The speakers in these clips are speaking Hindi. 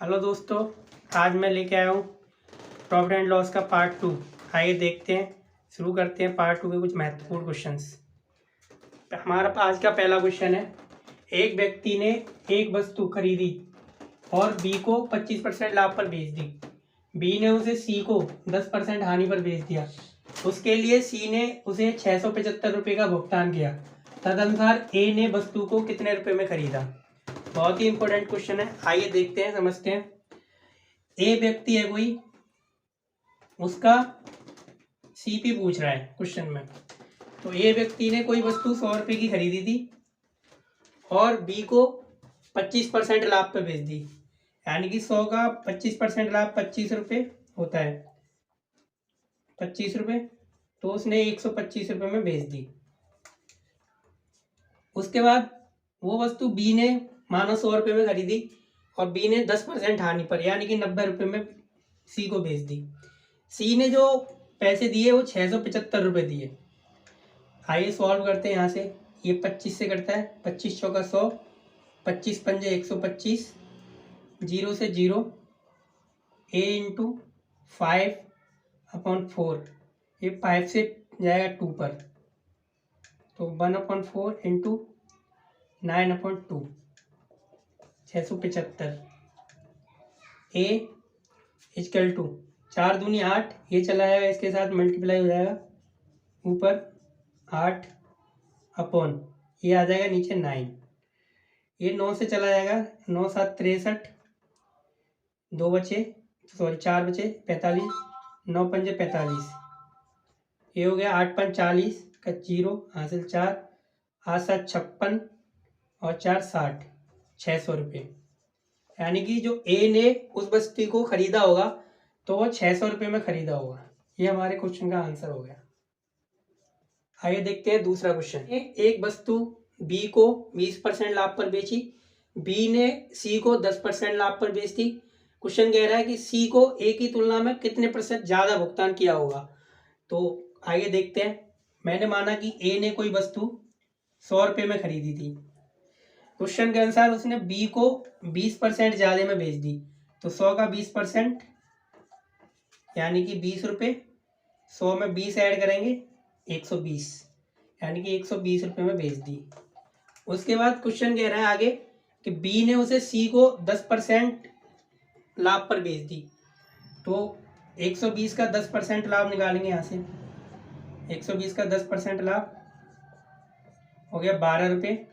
हेलो दोस्तों, आज मैं लेके आया हूँ प्रॉफिट एंड लॉस का पार्ट 2। आइए देखते हैं, शुरू करते हैं पार्ट 2 के कुछ महत्वपूर्ण क्वेश्चंस। हमारा आज का पहला क्वेश्चन है, एक व्यक्ति ने एक वस्तु खरीदी और बी को 25% लाभ पर बेच दी। बी ने उसे सी को 10% हानि पर बेच दिया। उसके लिए सी ने उसे 675 रुपये का भुगतान किया। तदनुसार ए ने वस्तु को कितने रुपए में खरीदा। बहुत ही इंपॉर्टेंट क्वेश्चन है, आइए देखते हैं, समझते हैं। ए व्यक्ति है कोई, उसका सीपी पूछ रहा है क्वेश्चन में। तो ए व्यक्ति ने कोई वस्तु 100 रुपये की खरीदी थी और बी को 25% लाभ पे बेच दी। यानी कि 100 का 25% लाभ 25 रुपये होता है, 25 रुपये। तो उसने 125 रुपये में बेच दी। उसके बाद वो वस्तु बी ने मानो 100 रुपये में खरीदी और बी ने 10% हानि पर यानी कि 90 रुपये में सी को बेच दी। सी ने जो पैसे दिए वो 675 रुपये दिए। आइए सॉल्व करते हैं। यहाँ से ये 25 से करता है, 25 चौका 100, 25 पंजे 125, 0 से 0, ए इंटू 5/4। ये 5 से जाएगा 2 पर, तो 1/4 इंटू 9/2, 675। ए इजकल टू 4 दूनी 8, ये चला जाएगा इसके साथ मल्टीप्लाई हो जाएगा, ऊपर 8 अपॉन ये आ जाएगा नीचे 9। ये 9 से चला जाएगा, 9 7 63, 2 बचे, सॉरी 4 बचे 45, 9 पंजे 45। ये हो गया 8 5 40 का 0 हासिल 4, 8 7 56 और 4 60, 600 रुपये। यानी कि जो ए ने उस वस्तु को खरीदा होगा तो वो 600 रुपये में खरीदा होगा। ये हमारे क्वेश्चन का आंसर हो गया। आइए देखते हैं दूसरा क्वेश्चन। एक वस्तु बी को 20% लाभ पर बेची, बी ने सी को 10% लाभ पर बेच दी। क्वेश्चन कह रहा है कि सी को ए की तुलना में कितने प्रतिशत ज्यादा भुगतान किया होगा। तो आइए देखते हैं। मैंने माना कि ए ने कोई वस्तु 100 रुपये में खरीदी थी। क्वेश्चन के अनुसार उसने बी को 20% ज्यादा में बेच दी। तो 100 का 20% यानी कि 20 रुपये, 100 में 20 ऐड करेंगे 120, यानी कि 120 रुपये में बेच दी। उसके बाद क्वेश्चन कह रहा है आगे कि बी ने उसे सी को 10% लाभ पर बेच दी। तो 120 का 10% लाभ निकालेंगे। यहाँ से 120 का 10% लाभ हो गया 12 रुपये।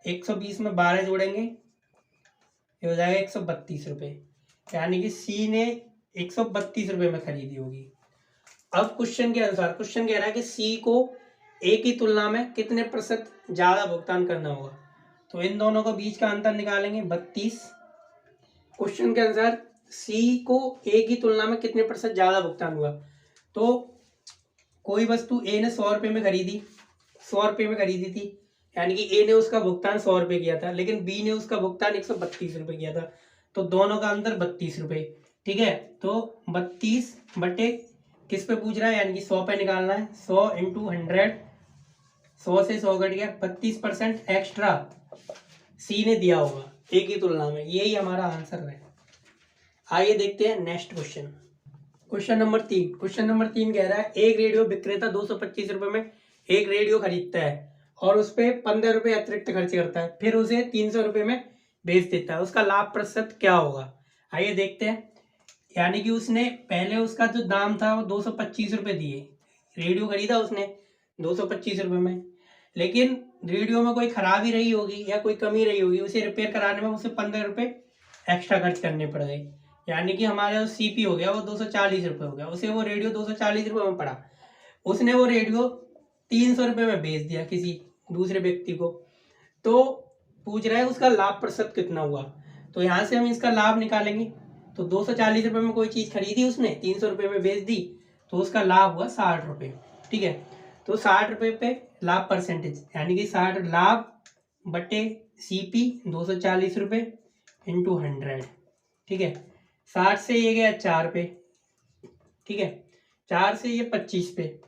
120 में 12 जोड़ेंगे, ये हो जाएगा 132 रुपये। यानी कि सी ने 132 रुपये में खरीदी होगी। अब क्वेश्चन के अनुसार क्वेश्चन कह रहा है कि सी को ए की तुलना में कितने प्रतिशत ज्यादा भुगतान करना होगा। तो इन दोनों के बीच का अंतर निकालेंगे 32। क्वेश्चन के अनुसार सी को ए की तुलना में कितने प्रतिशत ज्यादा भुगतान हुआ। तो कोई वस्तु ए ने 100 रुपये में खरीदी, 100 रुपये में खरीदी थी, यानी कि ए ने उसका भुगतान 100 रुपये किया था, लेकिन बी ने उसका भुगतान 132 रुपये किया था। तो दोनों का अंतर 32 रुपये। ठीक है, तो 32 बटे किस पे पूछ रहा है, यानी कि 100 पे निकालना है। 100 इंटू 100, 100 से 100 घट गया, 32% एक्स्ट्रा सी ने दिया होगा ए की तुलना में। यही हमारा आंसर है। आइए देखते हैं next question. Question number 3। Question number 3 कह रहा है एक रेडियो विक्रेता 225 रुपये में एक रेडियो खरीदता है और उस पर 15 रुपये अतिरिक्त खर्च करता है, फिर उसे 300 रुपये में बेच देता है। उसका लाभ प्रतिशत क्या होगा। आइए देखते हैं। यानी कि उसने पहले उसका जो दाम था वो 225 रुपये दिए, रेडियो खरीदा उसने 225 रुपये में, लेकिन रेडियो में कोई खराबी रही होगी या कोई कमी रही होगी, उसे रिपेयर कराने में उसे 15 रुपये एक्स्ट्रा खर्च करने पड़ गए। यानी कि हमारा जो सीपी हो गया वो 240 रुपये हो गया। उसे वो रेडियो 240 रुपये में पड़ा, उसने वो रेडियो 300 रुपये में बेच दिया किसी दूसरे व्यक्ति को। तो पूछ रहा है उसका लाभ प्रतिशत कितना हुआ। तो यहाँ से हम इसका लाभ निकालेंगे। तो 240 रुपये में कोई चीज़ खरीदी उसने, 300 रुपये में बेच दी, तो उसका लाभ हुआ 60 रुपये। ठीक है, तो 60 रुपये पे लाभ परसेंटेज, यानी कि 60 लाभ बटे सीपी 240 रुपये इंटू 100। ठीक है, 60 से ये गया 4 पे, ठीक है, 4 से ये 25 पे,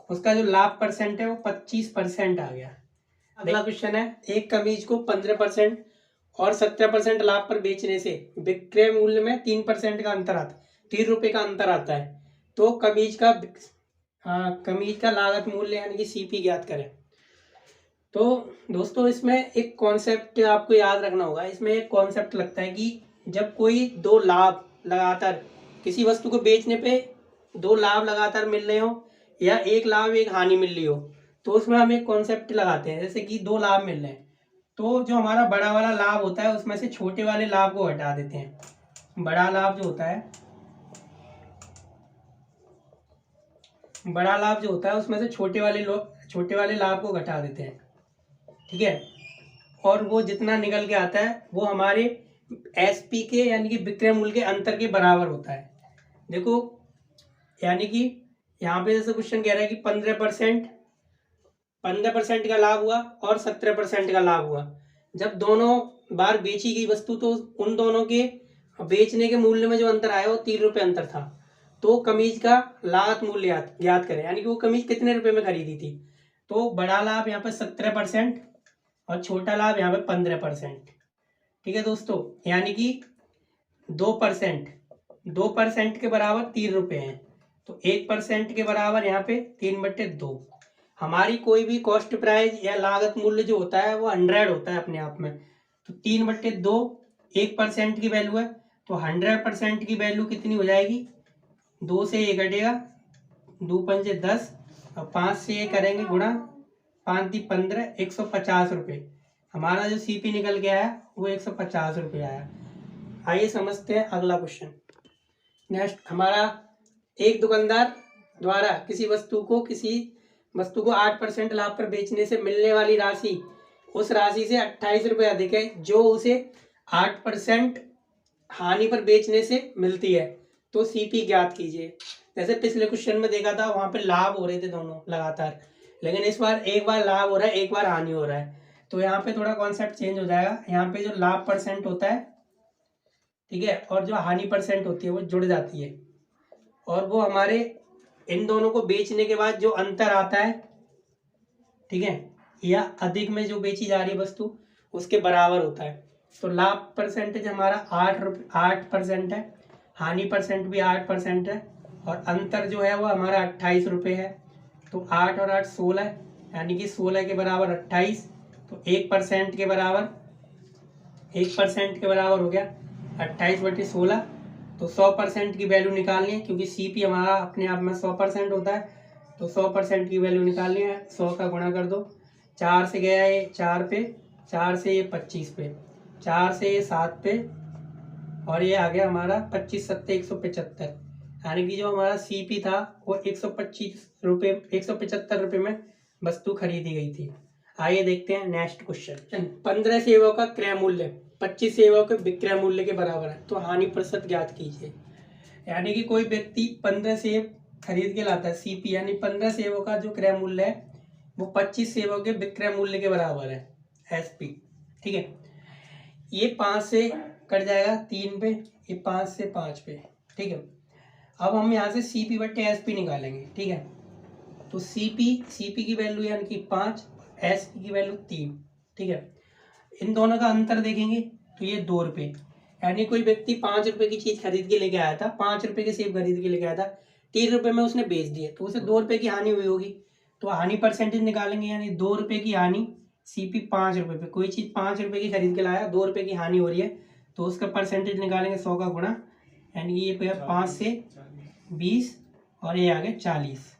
उसका जो लाभ परसेंट है वो 25% आ गया। अगला क्वेश्चन है एक कमीज को 15% और 17% लाभ पर बेचने से विक्रय मूल्य में 3% का अंतर आता है, 3 रुपये का अंतर आता है। तो कमीज का लागत मूल्य यानी कि सीपी ज्ञात करें। तो दोस्तों इसमें एक कॉन्सेप्ट आपको याद रखना होगा। इसमें एक कॉन्सेप्ट लगता है कि जब कोई दो लाभ लगातार किसी वस्तु को बेचने पे दो लाभ लगातार मिल रहे हो या एक लाभ एक हानि मिल रही हो, तो उसमें हम एक कॉन्सेप्ट लगाते हैं। जैसे कि दो लाभ मिल रहे हैं तो जो हमारा बड़ा वाला लाभ होता है उसमें से छोटे वाले लाभ को हटा देते हैं। बड़ा लाभ जो होता है उसमें से छोटे वाले लाभ को घटा देते हैं, ठीक है। और वो जितना निकल के आता है वो हमारे एसपी के यानी कि विक्रय मूल्य के अंतर के बराबर होता है। देखो यानी कि यहाँ पे जैसे क्वेश्चन कह रहा है कि 15% का लाभ हुआ और 17% का लाभ हुआ। जब दोनों बार बेची गई वस्तु तो उन दोनों के बेचने के मूल्य में जो अंतर आया वो 3 रुपये अंतर था। तो कमीज का लागत मूल्य ज्ञात करें, यानी कि वो कमीज कितने रुपए में खरीदी थी। तो बड़ा लाभ यहाँ पे 17% और छोटा लाभ यहाँ पे 15%, ठीक है दोस्तों। यानी कि 2% के बराबर 3 रुपये हैं, तो 1% के बराबर यहाँ पे 3/2। हमारी कोई भी कॉस्ट प्राइस या लागत मूल्य जो होता है वो 100 होता है अपने आप में। तो 3/2 1% की वैल्यू है, तो 100% की वैल्यू कितनी हो जाएगी, 2 से ये घटेगा, 2 पंजे 10 और 5 से ये करेंगे गुणा, 5 × 15 150 रुपये। हमारा जो सीपी निकल के आया वो 150 रुपये आया। आइए समझते हैं अगला क्वेश्चन। नेक्स्ट हमारा, एक दुकानदार द्वारा किसी वस्तु को 8% लाभ पर बेचने से मिलने वाली राशि उस राशि से 28 रुपये अधिक है जो उसे 8% हानि पर बेचने से मिलती है। तो सीपी ज्ञात कीजिए। जैसे पिछले क्वेश्चन में देखा था वहां पे लाभ हो रहे थे दोनों लगातार, लेकिन इस बार एक बार लाभ हो रहा है एक बार हानि हो रहा है। तो यहाँ पे थोड़ा कॉन्सेप्ट चेंज हो जाएगा। यहाँ पे जो लाभ परसेंट होता है, ठीक है, और जो हानि परसेंट होती है वो जुड़ जाती है, और वो हमारे इन दोनों को बेचने के बाद जो अंतर आता है, ठीक है, या अधिक में जो बेची जा रही वस्तु उसके बराबर होता है। तो लाभ परसेंटेज हमारा 8% है, हानि परसेंट भी 8% है, और अंतर जो है वो हमारा 28 रुपये है। तो 8 और 8 16, यानी कि 16 के बराबर 28। तो 1% के बराबर हो गया 28/16। तो 100% की वैल्यू निकालनी है, क्योंकि सीपी हमारा अपने आप में 100% होता है। तो 100% की वैल्यू निकालनी है, 100 का गुणा कर दो। 4 से गया ये 4 पे, 4 से ये 25 पे, 4 से ये 7 पे, और ये आ गया हमारा 25 7 175। यानी कि जो हमारा सीपी था वो 175 रुपये में वस्तु खरीदी गई थी। आइए देखते हैं नेक्स्ट क्वेश्चन। 15 सेवों का क्रय मूल्य 25 सेवों के विक्रय मूल्य के बराबर है, तो हानि प्रतिशत ज्ञात कीजिए। यानी कि कोई व्यक्ति 15 सेब खरीद के लाता है, सीपी यानी 15 सेवों का जो क्रय मूल्य है वो 25 सेवों के विक्रय मूल्य के बराबर है, एसपी, ठीक है। ये 5 से कट जाएगा 3 पे, ये 5 से 5 पे, ठीक है। अब हम यहाँ से CP/SP निकालेंगे, ठीक है। तो सीपी की वैल्यू यानी कि 5, एसपी की वैल्यू 3, ठीक है। इन दोनों का अंतर देखेंगे तो ये 2 रुपये, यानी कोई व्यक्ति 5 रुपये की चीज खरीद के लेके आया था, 5 रुपये के सेब खरीद के लेके आया था, 3 रुपये में उसने बेच दिए, तो उसे 2 रुपये की हानि हुई होगी। तो हानि परसेंटेज निकालेंगे, यानी 2 रुपये की हानि, सीपी 5 रुपये पे, कोई चीज 5 रुपये की खरीद के लाया, 2 रुपये की हानि हो रही है, तो उसका परसेंटेज निकालेंगे 100 का गुणा, यानी कि ये 5 से 20 और ये आ गया 40।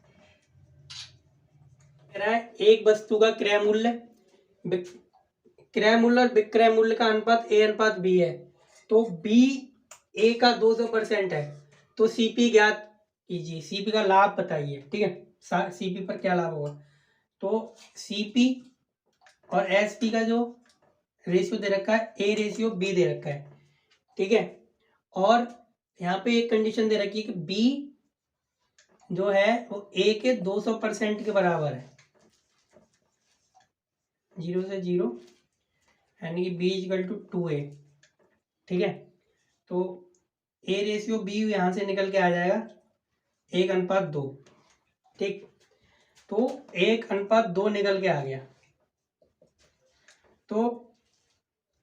एक वस्तु का क्रय मूल्य और विक्रय मूल्य का अनुपात A/B है। तो B A का 200% है, तो सीपी ज्ञात कीजिए, सीपी का लाभ बताइए, ठीक है। सीपी पर क्या लाभ होगा, तो सीपी और एसपी का जो रेशियो दे रखा है A/B दे रखा है, ठीक है। और यहाँ पे एक कंडीशन दे रखी है कि B जो है वो A के 200% के बराबर है, 0 से 0, यानी कि B = 2A, ठीक है। तो A/B यहाँ से निकल के आ जाएगा 1:2, ठीक। तो 1:2 निकल के आ गया। तो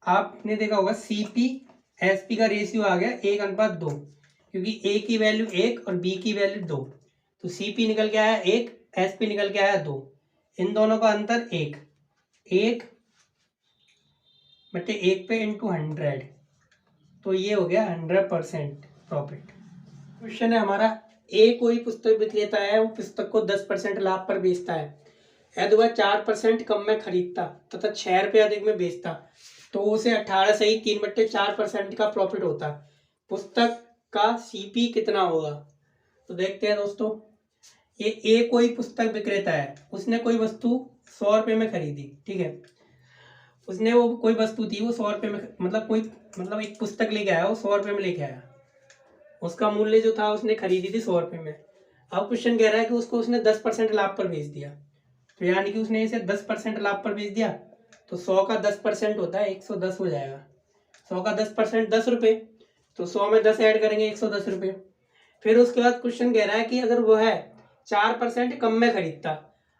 आपने देखा होगा CP/SP का रेशियो आ गया 1:2, क्योंकि A की वैल्यू 1 और B की वैल्यू 2, तो CP निकल के आया 1, SP निकल के आया 2, इन दोनों का अंतर 1 बटे 1 पे इंटू 100, तो ये हो गया 100% प्रॉफिट। क्वेश्चन है हमारा, ए कोई पुस्तक विक्रेता है, वो पुस्तक को 10% लाभ पर बेचता है, यदि वह 4% कम में खरीदता तथा 6 रुपये अधिक में बेचता तो उसे 18 सही 3/4% का प्रॉफिट होता। पुस्तक का CP कितना होगा? तो देखते हैं दोस्तों, ये ए कोई पुस्तक विक्रेता है, उसने कोई वस्तु 100 रुपये में खरीदी, ठीक है। उसने वो कोई वस्तु थी वो 100 रुपये में, मतलब एक पुस्तक लेके आया, वो 100 रुपये में लेके आया, उसका मूल्य जो था उसने खरीदी थी 100 रुपये में। अब क्वेश्चन कह रहा है कि उसको उसने 10% लाभ पर बेच दिया, तो यानी कि उसने इसे 10% लाभ पर बेच दिया, तो 100 का 10% होता है 110 हो जाएगा। 100 का 10% 10 रुपये, तो 100 में 10 ऐड करेंगे 110 रुपये। फिर उसके बाद क्वेश्चन कह रहा है कि अगर वो है 4% कम में खरीदता,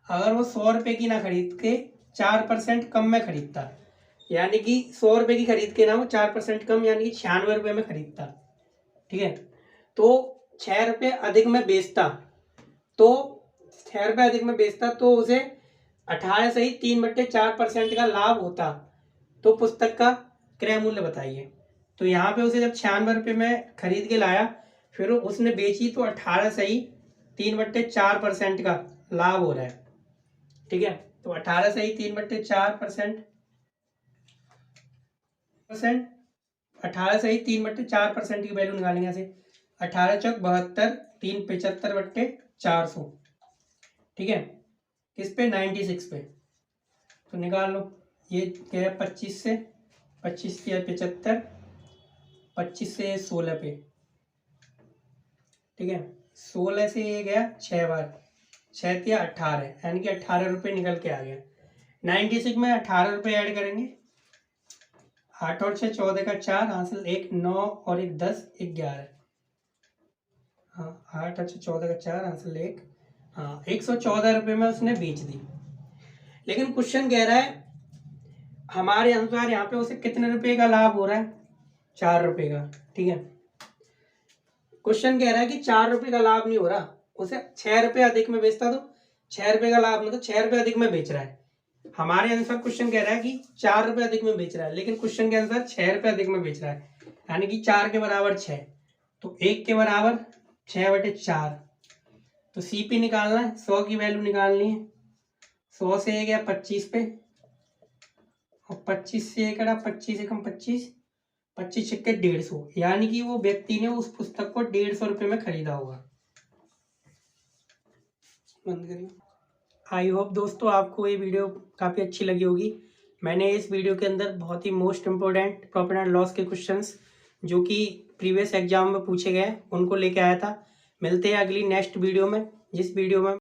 अगर वो 100 रुपये की ना खरीद के 4% कम में खरीदता, यानी कि 100 रुपये की खरीद के ना वो 4% कम यानी कि 96 रुपये में खरीदता, ठीक है, तो 6 रुपये अधिक में बेचता, तो 6 रुपये अधिक में बेचता तो उसे 18 सही 3/4% का लाभ होता। तो पुस्तक का क्रय मूल्य बताइए। तो यहाँ पे उसे जब 96 रुपये में खरीद के लाया, फिर उसने बेची तो 18 सही 3/4% का लाभ हो रहा है, ठीक है। तो 18 सही 3/4%, 18 सही 3/4% की वैल्यू निकालेंगे यहाँ से, 18 चौक 72, 3 75/400, ठीक है, किस पे 96 पे, तो निकाल लो। ये क्या है 25 से, 25 किया 75, 25 से 16 पे, ठीक है, 16 से ये गया 6 बार, 6 किया 18, यानी कि 18 रुपये निकल के आ गया। 96 में 18 रुपये ऐड करेंगे, 8 और 6 14 का 4, हासिल 1 9 और 1 10 11, हाँ 8 और 6 14 का 4, हासिल 1, हाँ 114 रुपये में उसने बेच दी। लेकिन क्वेश्चन कह रहा है हमारे अनुसार यहाँ पे उसे कितने रुपए का लाभ हो रहा है, 4 रुपये का, ठीक है। क्वेश्चन कह रहा है कि 4 रुपये का लाभ नहीं हो रहा, उसे 6 रुपये अधिक में बेचता तो 6 रुपये का लाभ, मतलब 6 रुपये अधिक में बेच रहा है। हमारे अनुसार क्वेश्चन कह रहा है कि 4 रुपये अधिक में बेच रहा है, लेकिन क्वेश्चन के अनुसार 6 रुपये अधिक में बेच रहा है, यानी कि 4 के बराबर 6, तो 1 के बराबर 6/4, तो CP निकालना है, 100 की वैल्यू निकालनी है। 100 से गया 25 पे, और 25 से कटा 25 एकम 25, 25 छक्के 150, यानी कि वो व्यक्ति ने उस पुस्तक को 150 रुपये में खरीदा होगा। बंद करिए। आई होप दोस्तों आपको ये वीडियो काफ़ी अच्छी लगी होगी। मैंने इस वीडियो के अंदर बहुत ही most important profit and loss के क्वेश्चंस जो कि प्रीवियस एग्जाम में पूछे गए उनको लेके आया था। मिलते हैं अगली नेक्स्ट वीडियो में, जिस वीडियो में